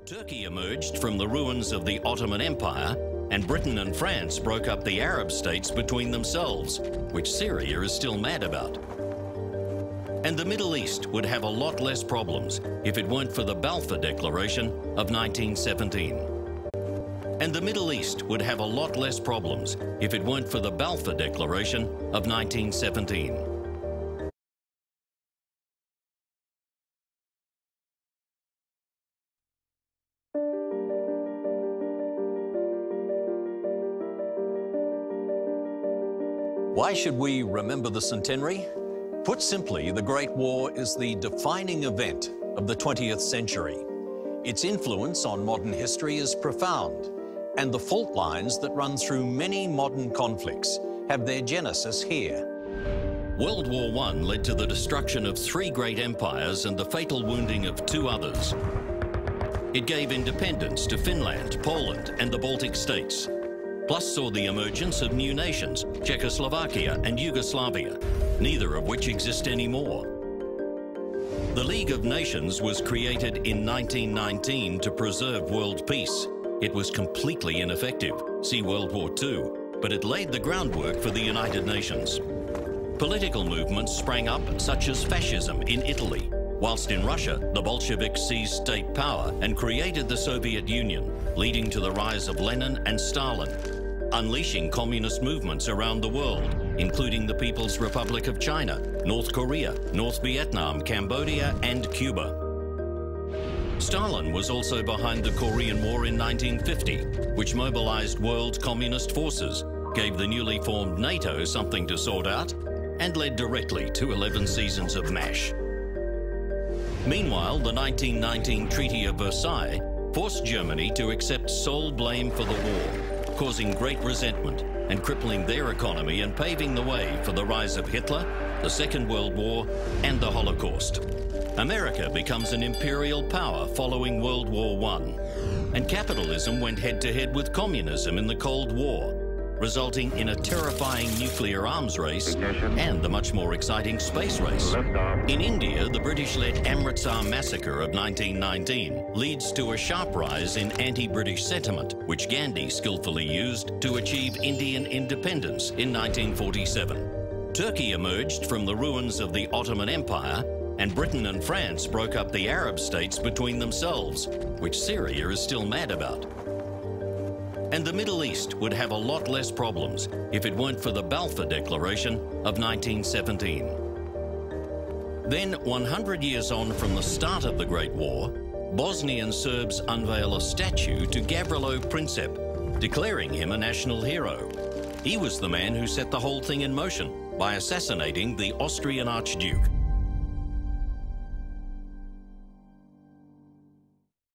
Turkey emerged from the ruins of the Ottoman Empire, and Britain and France broke up the Arab states between themselves, which Syria is still mad about. And the Middle East would have a lot less problems if it weren't for the Balfour Declaration of 1917. And the Middle East would have a lot less problems if it weren't for the Balfour Declaration of 1917. Why should we remember the centenary? Put simply, the Great War is the defining event of the 20th century. Its influence on modern history is profound, and the fault lines that run through many modern conflicts have their genesis here. World War I led to the destruction of 3 great empires and the fatal wounding of 2 others. It gave independence to Finland, Poland, and the Baltic states, plus saw the emergence of new nations, Czechoslovakia and Yugoslavia, neither of which exist anymore. The League of Nations was created in 1919 to preserve world peace. It was completely ineffective, see World War II, but it laid the groundwork for the United Nations. Political movements sprang up, such as fascism in Italy, whilst in Russia, the Bolsheviks seized state power and created the Soviet Union, leading to the rise of Lenin and Stalin, unleashing communist movements around the world, including the People's Republic of China, North Korea, North Vietnam, Cambodia, and Cuba. Stalin was also behind the Korean War in 1950, which mobilized world communist forces, gave the newly formed NATO something to sort out, and led directly to 11 seasons of MASH. Meanwhile, the 1919 Treaty of Versailles forced Germany to accept sole blame for the war, causing great resentment and crippling their economy and paving the way for the rise of Hitler, the Second World War, and the Holocaust. America becomes an imperial power following World War I, and capitalism went head-to-head with communism in the Cold War, resulting in a terrifying nuclear arms race and the much more exciting space race. In India, the British-led Amritsar massacre of 1919 leads to a sharp rise in anti-British sentiment, which Gandhi skillfully used to achieve Indian independence in 1947. Turkey emerged from the ruins of the Ottoman Empire, and Britain and France broke up the Arab states between themselves, which Syria is still mad about. And the Middle East would have a lot less problems if it weren't for the Balfour Declaration of 1917. Then, 100 years on from the start of the Great War, Bosnian Serbs unveil a statue to Gavrilo Princip, declaring him a national hero. He was the man who set the whole thing in motion by assassinating the Austrian Archduke.